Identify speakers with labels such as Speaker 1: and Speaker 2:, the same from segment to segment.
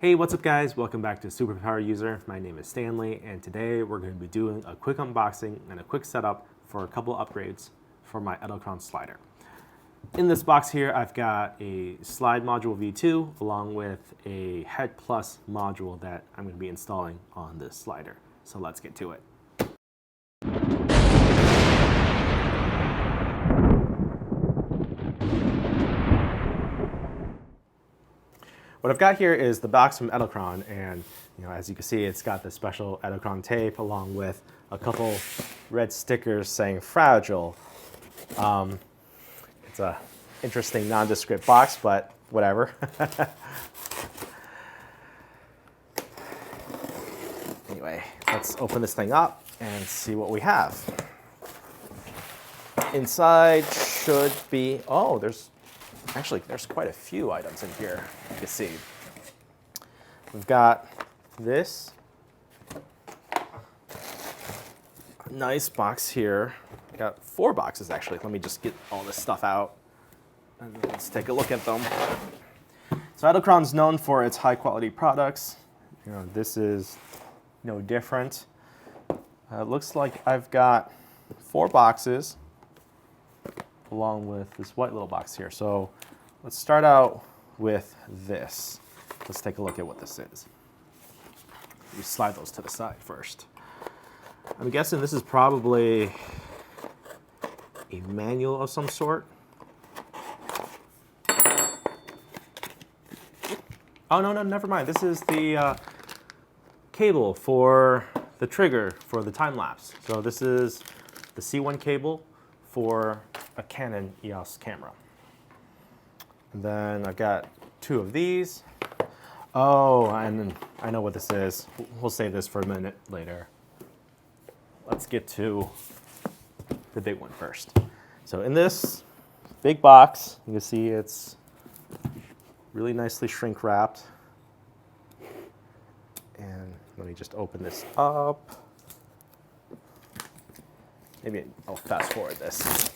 Speaker 1: Hey, what's up guys? Welcome back to Superpower User. My name is Stanley, and today we're going to be doing a quick unboxing and a quick setup for a couple upgrades for my Edelkrone slider. In this box here, I've got a slide module V2 along with a HeadPLUS module that I'm going to be installing on this slider. So let's get to it. What I've got here is the box from Edelkrone, and as you can see, it's got the special Edelkrone tape along with a couple red stickers saying fragile. It's a interesting nondescript box, but whatever. Anyway, let's open this thing up and see what we have. Inside should be, there's quite a few items in here, you can see. We've got this nice box here. I got 4 boxes actually. Let me just get all this stuff out and let's take a look at them. So Edelkrone's known for its high quality products. This is no different. It looks like I've got 4 boxes along with this white little box here. So let's start out with this. Let's take a look at what this is. We slide those to the side first. I'm guessing this is probably a manual of some sort. Oh, no, never mind. This is the cable for the trigger for the time lapse. So this is the C1 cable for a Canon EOS camera. And then I've got 2 of these. Oh, and I know what this is. We'll save this for a minute later. Let's get to the big one first. So in this big box, you can see it's really nicely shrink wrapped. And let me just open this up. Maybe I'll fast forward this.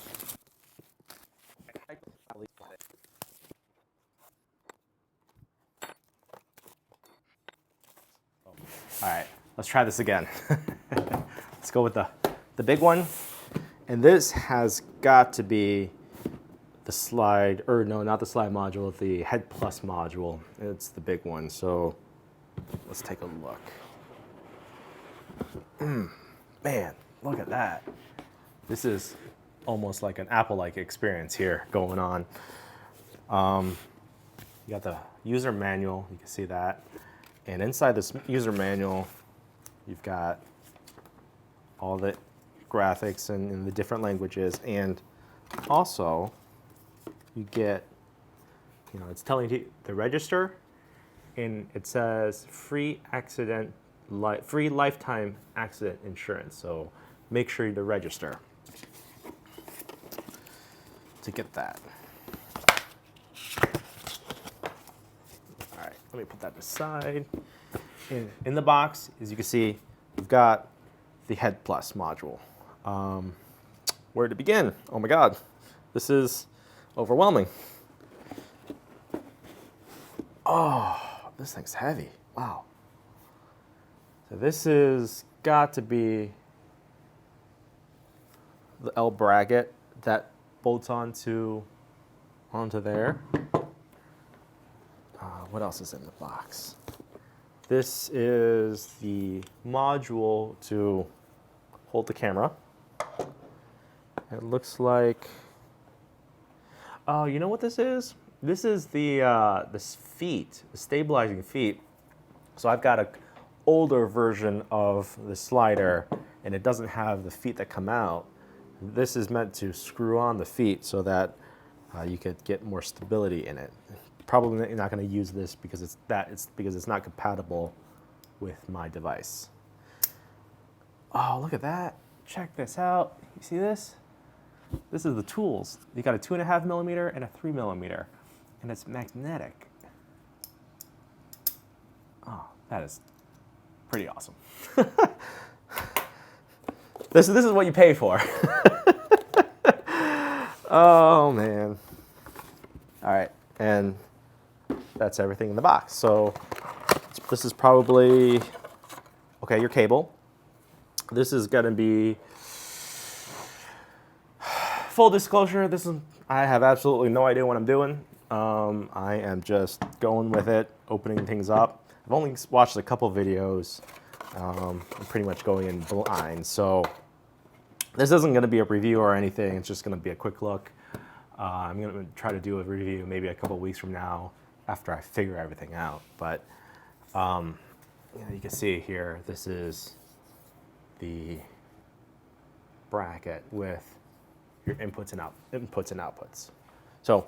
Speaker 1: All right, let's try this again. Let's go with the big one. And this has got to be the slide, or no, not the slide module, the HeadPLUS module. It's the big one, so let's take a look. Man, look at that. This is almost like an Apple-like experience here going on. You got the user manual, you can see that. And inside this user manual, you've got all the graphics in the different languages. And also, you get, it's telling you the register, and it says free lifetime accident insurance. So make sure to register to get that. All right, let me put that aside. In the box, as you can see, we've got the HeadPLUS module. Where to begin? Oh my God, this is overwhelming. Oh, this thing's heavy. Wow. So this is got to be the L bracket that bolts onto there. What else is in the box? This is the module to hold the camera. It looks like, oh, you know what this is? This is the feet, the stabilizing feet. So I've got an older version of the slider, and it doesn't have the feet that come out. This is meant to screw on the feet so that you could get more stability in it. Probably not going to use this because it's not compatible with my device. Oh, look at that. Check this out. You see this? This is the tools. You got a 2.5 millimeter and a 3 millimeter, and it's magnetic. Oh, that is pretty awesome. This is what you pay for. Oh man. All right, and that's everything in the box. So This is probably, okay, your cable. This is gonna be, full disclosure, I have absolutely no idea what I'm doing. I am just going with it, opening things up. I've only watched a couple videos. I'm pretty much going in blind, so this isn't going to be a review or anything. It's just going to be a quick look. I'm going to try to do a review maybe a couple weeks from now after I figure everything out. But you can see here, this is the bracket with your inputs and outputs. So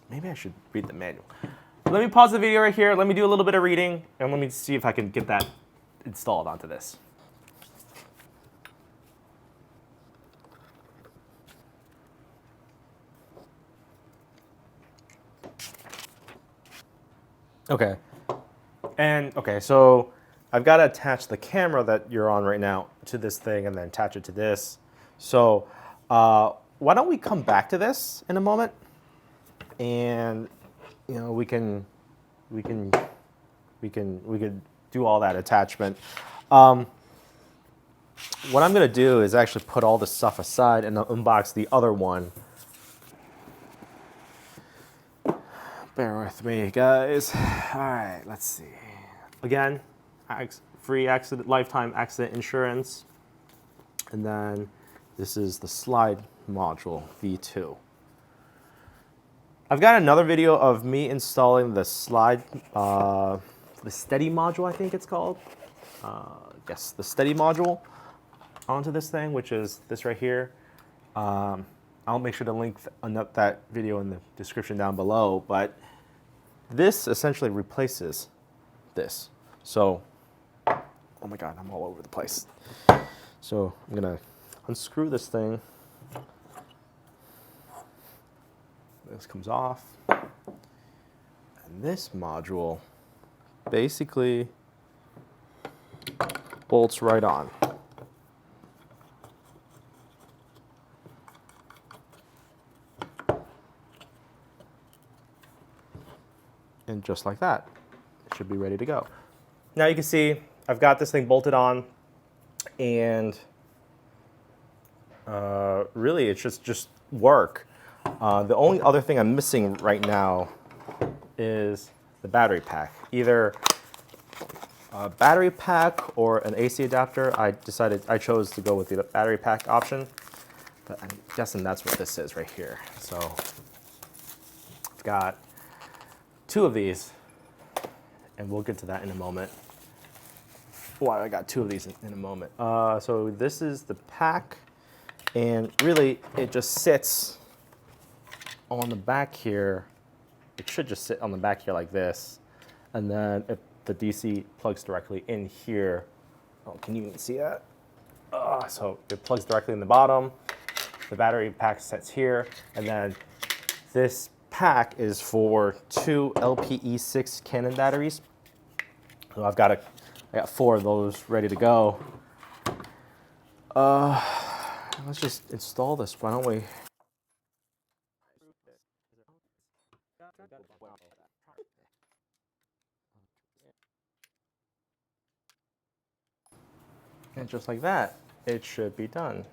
Speaker 1: maybe I should read the manual. Let me pause the video right here. Let me do a little bit of reading, and let me see if I can get that installed onto this. Okay. And okay, so I've got to attach the camera that you're on right now to this thing and then attach it to this. So why don't we come back to this in a moment, and we could do all that attachment. What I'm going to do is actually put all this stuff aside and unbox the other one. Bear with me, guys. All right, let's see. Again, free lifetime accident insurance. And then this is the slide module V2. I've got another video of me installing the the steady module, I think it's called. Yes, the steady module onto this thing, which is this right here. I'll make sure to link that video in the description down below, but this essentially replaces this. So, oh my God, I'm all over the place. So I'm gonna unscrew this thing. This comes off, and this module basically bolts right on. And just like that, it should be ready to go. Now you can see I've got this thing bolted on, and really it's just work. The only other thing I'm missing right now is the battery pack. Either a battery pack or an AC adapter. I chose to go with the battery pack option, but I'm guessing that's what this is right here. So I've got two of these, and we'll get to that in a moment. Why I got two of these in a moment. So this is the pack, and really it just sits on the back here. It should just sit on the back here like this, and then if the DC plugs directly in here. Oh, can you even see that? So it plugs directly in the bottom. The battery pack sits here, and then this pack is for two LPE6 Canon batteries. So I got 4 of those ready to go. Let's just install this. Why don't we? And just like that, it should be done.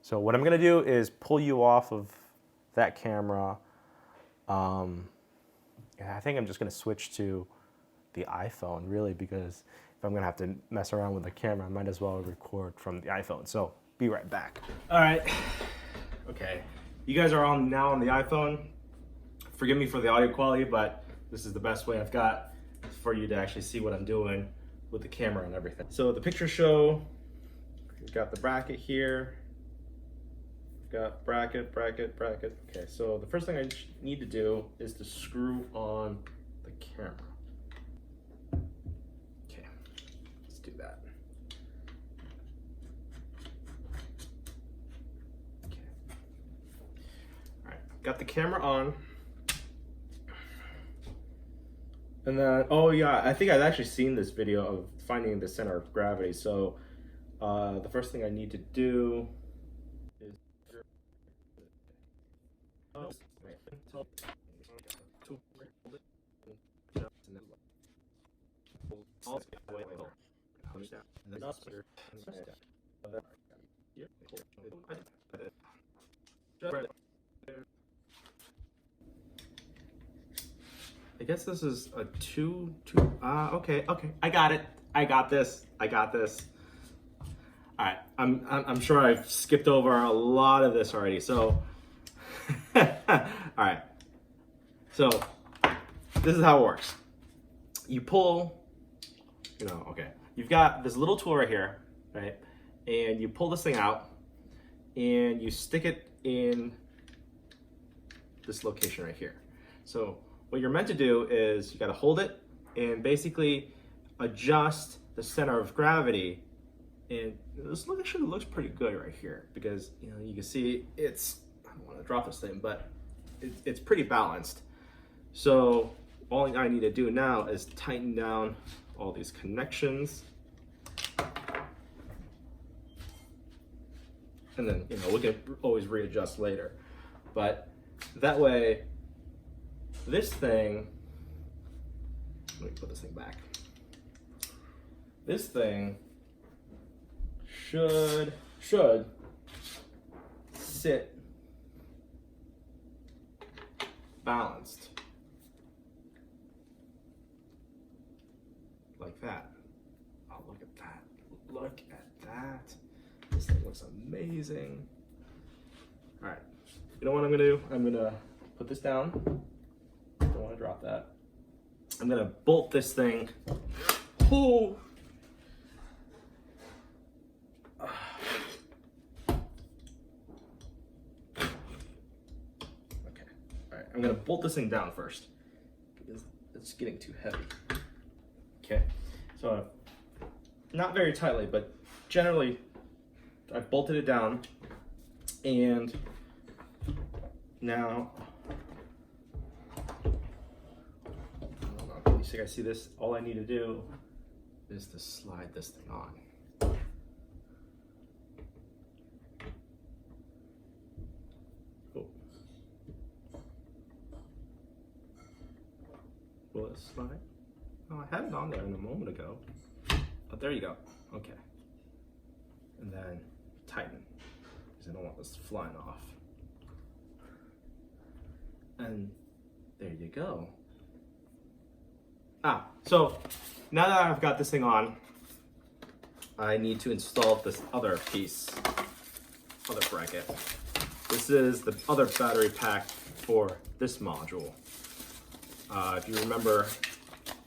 Speaker 1: So what I'm gonna do is pull you off of that camera. I think I'm just gonna switch to the iPhone, really, because if I'm gonna have to mess around with the camera, I might as well record from the iPhone. So be right back. All right, okay. You guys are now on the iPhone. Forgive me for the audio quality, but this is the best way I've got for you to actually see what I'm doing with the camera and everything. So the pictures show, we've got the bracket here. We've got bracket. Okay, so the first thing I need to do is to screw on the camera. Okay, let's do that. Okay. All right, got the camera on. And then, oh yeah, I think I've actually seen this video of finding the center of gravity. So the first thing I need to do is I guess this is a okay, I got it. I got this. All right, I'm sure I've skipped over a lot of this already. So, all right. So, this is how it works. You pull, okay. You've got this little tool right here, right? And you pull this thing out, and you stick it in this location right here. So, what you're meant to do is you got to hold it and basically adjust the center of gravity. And this actually looks pretty good right here because you can see it's, I don't want to drop this thing, but it's pretty balanced. So all I need to do now is tighten down all these connections. And then, we can always readjust later. But that way, this thing, let me put this thing back. This thing should sit balanced like that. Oh, look at that. Look at that. This thing looks amazing. All right, you know what I'm gonna do? I'm gonna put this down. Don't want to drop that. I'm gonna bolt this thing. Oh. Okay. All right. I'm gonna bolt this thing down first because it's getting too heavy. Okay. So not very tightly, but generally I've bolted it down, and now. You guys see this? All I need to do is to slide this thing on. Oh. Will it slide? Oh, I had it on there a moment ago. Oh, there you go. Okay. And then tighten, because I don't want this flying off. And there you go. So now that I've got this thing on, I need to install this other piece, other bracket. This is the other battery pack for this module. If you remember,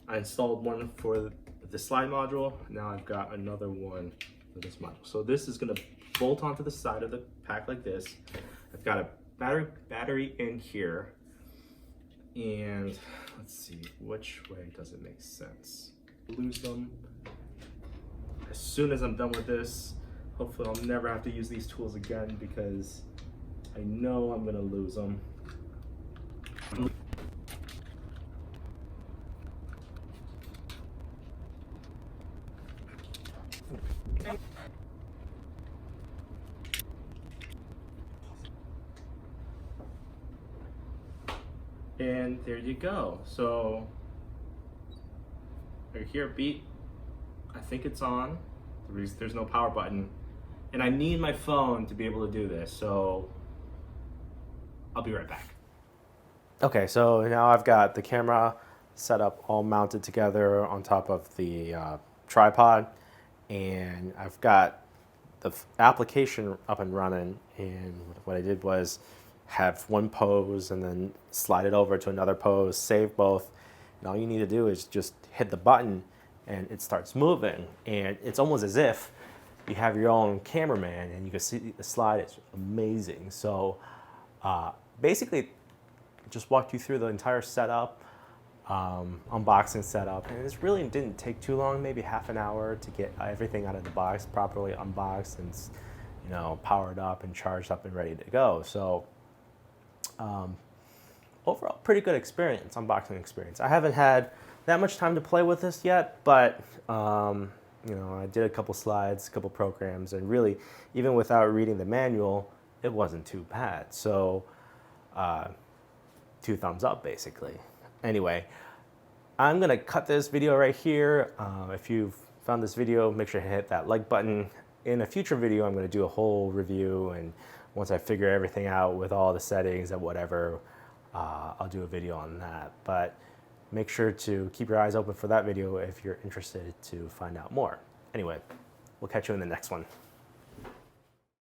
Speaker 1: I installed one for the slide module. Now I've got another one for this module. So this is gonna bolt onto the side of the pack like this. I've got a battery in here. And let's see, which way does it make sense? Lose them. As soon as I'm done with this, hopefully I'll never have to use these tools again because I know I'm gonna lose them. And there you go. So I hear a beep. I think it's on. There's no power button. And I need my phone to be able to do this. So I'll be right back. Okay, so now I've got the camera set up all mounted together on top of the tripod. And I've got the application up and running. And what I did was have one pose and then slide it over to another pose, save both. And all you need to do is just hit the button and it starts moving. And it's almost as if you have your own cameraman and you can see the slide. It's amazing. So basically, just walked you through the entire setup, unboxing setup. And this really didn't take too long, maybe half an hour to get everything out of the box, properly unboxed and powered up and charged up and ready to go. So overall, pretty good experience, unboxing experience. I haven't had that much time to play with this yet, but I did a couple slides, a couple programs, and really, even without reading the manual, it wasn't too bad. So 2 thumbs up, basically. Anyway, I'm gonna cut this video right here. If you've found this video, make sure to hit that like button. In a future video, I'm going to do a whole review, and once I figure everything out with all the settings and whatever, I'll do a video on that. But make sure to keep your eyes open for that video if you're interested to find out more. Anyway, we'll catch you in the next one.